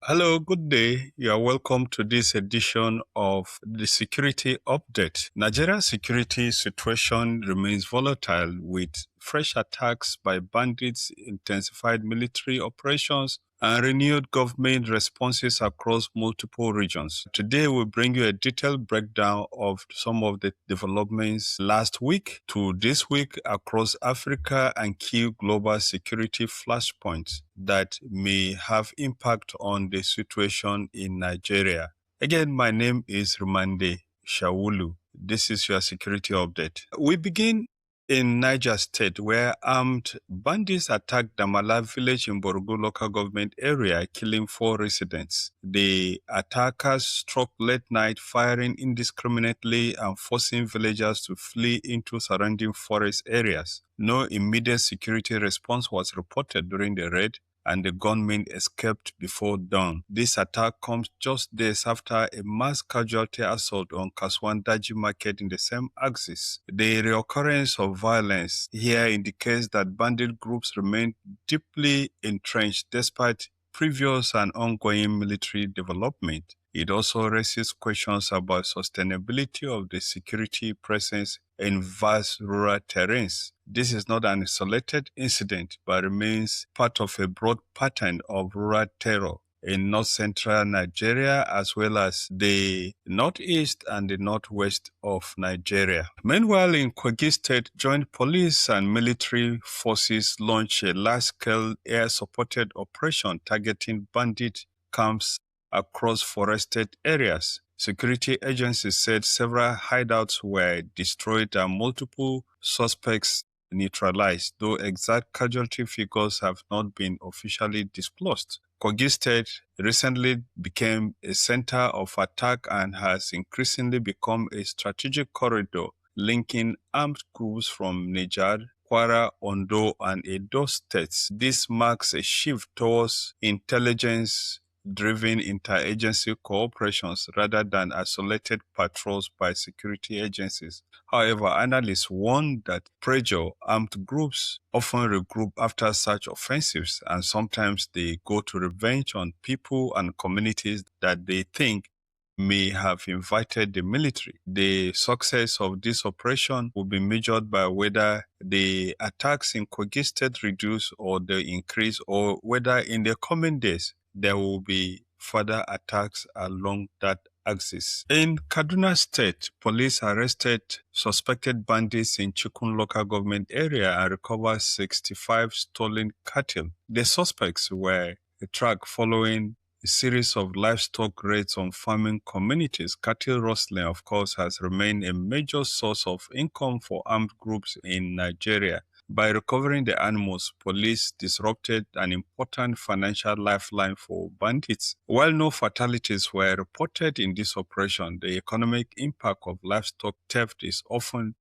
Hello, good day. You are welcome to this edition of the Security Update. Nigeria's security situation remains volatile with fresh attacks by bandits, intensified military operations, and renewed government responses across multiple regions. Today, we bring you a detailed breakdown of some of the developments last week to this week across Africa and key global security flashpoints that may have impact on the situation in Nigeria. Again, my name is Rimamnde Shawulu. This is your security update. We begin in Niger State, where armed bandits attacked Damala village in Borgu Local Government Area, killing 4 residents. The attackers struck late night, firing indiscriminately and forcing villagers to flee into surrounding forest areas. No immediate security response was reported during the raid, and the gunmen escaped before dawn. This attack comes just days after a mass-casualty assault on Kaswandaji Market in the same axis. The reoccurrence of violence here indicates that bandit groups remain deeply entrenched despite previous and ongoing military development. It also raises questions about sustainability of the security presence in vast rural terrains. This is not an isolated incident, but remains part of a broad pattern of rural terror in north-central Nigeria, as well as the northeast and the northwest of Nigeria. Meanwhile, in Kogi State, joint police and military forces launched a large-scale air-supported operation targeting bandit camps across forested areas. Security agencies said several hideouts were destroyed and multiple suspects neutralized, though exact casualty figures have not been officially disclosed. Kogi State recently became a center of attack and has increasingly become a strategic corridor linking armed groups from Niger, Kwara, Ondo, and Edo states. This marks a shift towards intelligence-driven interagency cooperations rather than isolated patrols by security agencies. However, analysts warn that pressure armed groups often regroup after such offensives, and sometimes they go to revenge on people and communities that they think may have invited the military. The success of this operation will be measured by whether the attacks in Kogi State reduce or they increase, or whether in the coming days there will be further attacks along that axis. In Kaduna State, police arrested suspected bandits in Chikun Local Government Area and recovered 65 stolen cattle. The suspects were tracked following a series of livestock raids on farming communities. Cattle rustling, of course, has remained a major source of income for armed groups in Nigeria. By recovering the animals, police disrupted an important financial lifeline for bandits. While no fatalities were reported in this operation, the economic impact of livestock theft is often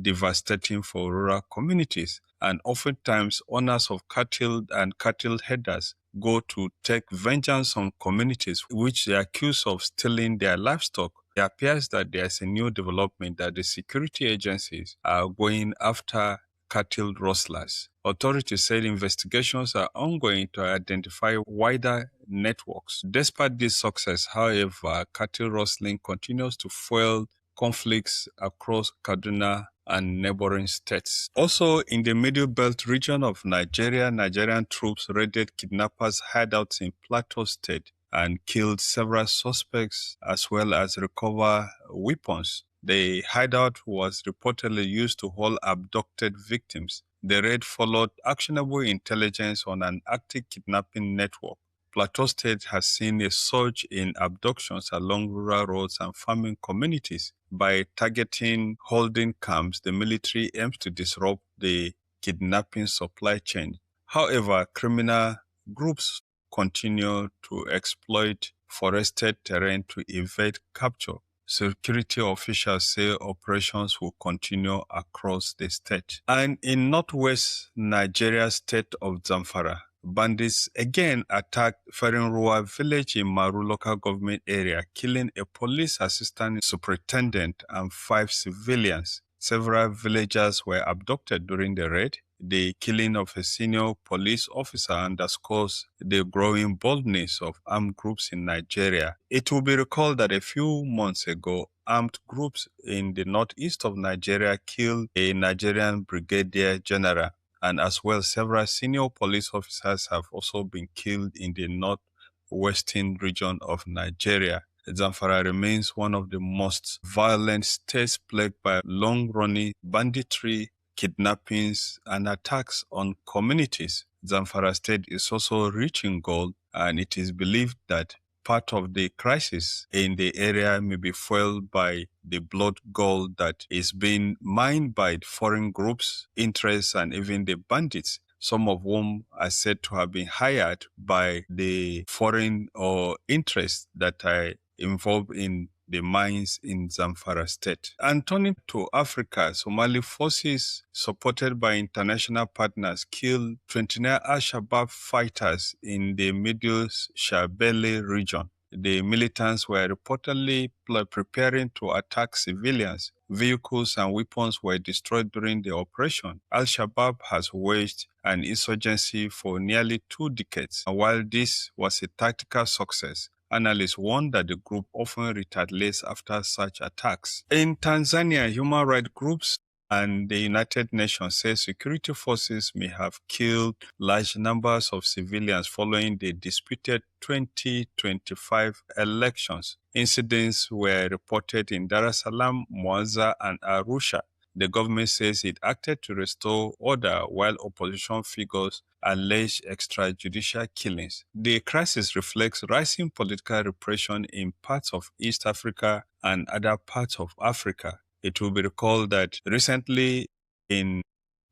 devastating for rural communities, and oftentimes owners of cattle and cattle headers go to take vengeance on communities which they accuse of stealing their livestock. It appears that there's a new development that the security agencies are going after cattle rustlers. Authorities said investigations are ongoing to identify wider networks. Despite this success, however, cattle rustling continues to fuel conflicts across Kaduna and neighboring states. Also, in the Middle Belt region of Nigeria, Nigerian troops raided kidnappers' hideouts in Plateau State and killed several suspects as well as recover weapons. The hideout was reportedly used to hold abducted victims. The raid followed actionable intelligence on an active kidnapping network. Plateau State has seen a surge in abductions along rural roads and farming communities. By targeting holding camps, the military aims to disrupt the kidnapping supply chain. However, criminal groups continue to exploit forested terrain to evade capture. Security officials say operations will continue across the state. And in northwest Nigeria state of Zamfara, bandits again attacked Ferin village in Maru local government area, killing a police assistant superintendent and 5 civilians. Several villagers were abducted during the raid. the killing of a senior police officer underscores the growing boldness of armed groups in Nigeria. It will be recalled that a few months ago, armed groups in the northeast of Nigeria killed a Nigerian brigadier general, and as well several senior police officers have also been killed in the northwestern region of Nigeria. Zamfara remains one of the most violent states plagued by long-running banditry, kidnappings, and attacks on communities. Zamfara State is also rich in gold, and it is believed that part of the crisis in the area may be fueled by the blood gold that is being mined by foreign groups, interests, and even the bandits, some of whom are said to have been hired by the foreign or interests that are involved in the mines in Zamfara State. And turning to Africa, Somali forces supported by international partners killed 29 Al-Shabaab fighters in the Middle Shabelle region. The militants were reportedly preparing to attack civilians. Vehicles and weapons were destroyed during the operation. Al-Shabaab has waged an insurgency for nearly 2 decades. And while this was a tactical success, analysts warn that the group often retaliates after such attacks. In Tanzania, human rights groups and the United Nations say security forces may have killed large numbers of civilians following the disputed 2025 elections. Incidents were reported in Dar es Salaam, Mwanza, and Arusha. The government says it acted to restore order while opposition figures allege extrajudicial killings. The crisis reflects rising political repression in parts of East Africa and other parts of Africa. It will be recalled that recently in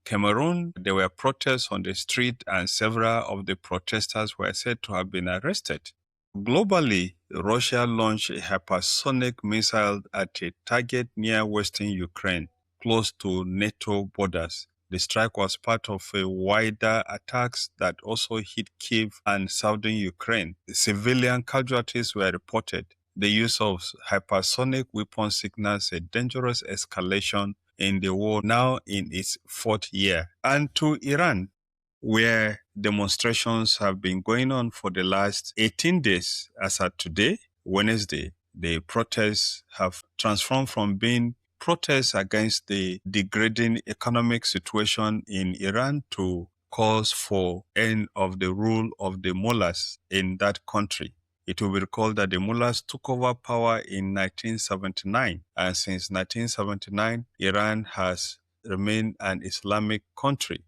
Cameroon, there were protests on the street and several of the protesters were said to have been arrested. Globally, Russia launched a hypersonic missile at a target near western Ukraine, close to NATO borders. The strike was part of a wider attacks that also hit Kyiv and southern Ukraine. Civilian casualties were reported. The use of hypersonic weapons signals a dangerous escalation in the war now in its 4th year. And to Iran, where demonstrations have been going on for the last 18 days as at today, Wednesday, the protests have transformed from being protests against the degrading economic situation in Iran to calls for end of the rule of the mullahs in that country. It will be recalled that the mullahs took over power in 1979, and since 1979, Iran has remained an Islamic country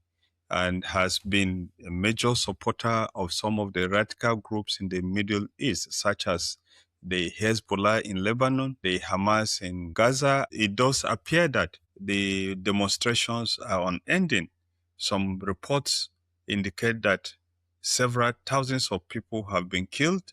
and has been a major supporter of some of the radical groups in the Middle East, such as the Hezbollah in Lebanon, the Hamas in Gaza. It does appear that the demonstrations are unending. Some reports indicate that several thousands of people have been killed.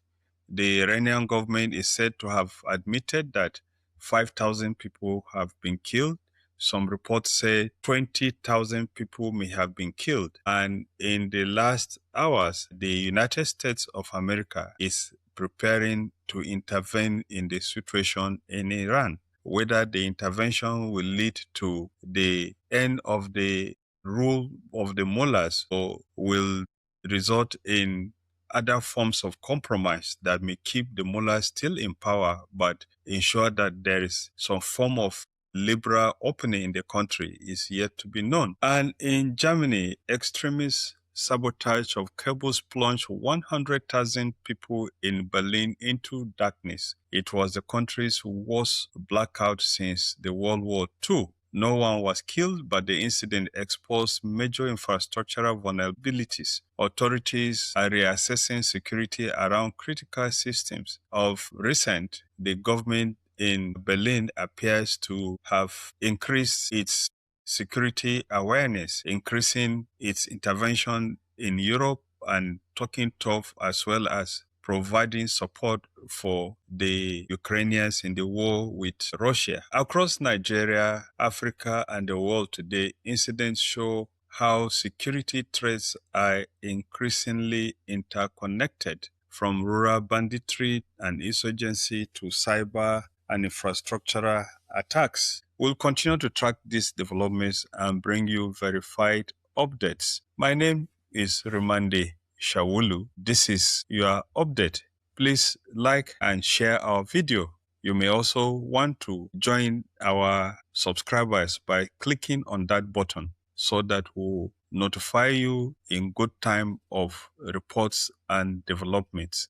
The Iranian government is said to have admitted that 5,000 people have been killed. Some reports say 20,000 people may have been killed. And in the last hours, the United States of America is preparing to intervene in the situation in Iran. Whether the intervention will lead to the end of the rule of the mullahs or will result in other forms of compromise that may keep the mullahs still in power but ensure that there is some form of liberal opening in the country is yet to be known. And in Germany, extremist sabotage of cables plunged 100,000 people in Berlin into darkness. It was the country's worst blackout since the World War II. No one was killed, but the incident exposed major infrastructural vulnerabilities. Authorities are reassessing security around critical systems. Of recent, the government in Berlin appears to have increased its security awareness, increasing its intervention in Europe and talking tough as well as providing support for the Ukrainians in the war with Russia. Across Nigeria, Africa, and the world today, incidents show how security threats are increasingly interconnected, from rural banditry and insurgency to cyber and infrastructural attacks. We'll continue to track these developments and bring you verified updates. My name is Rimamnde Shawulu. This is your update. Please like and share our video. You may also want to join our subscribers by clicking on that button so that we'll notify you in good time of reports and developments.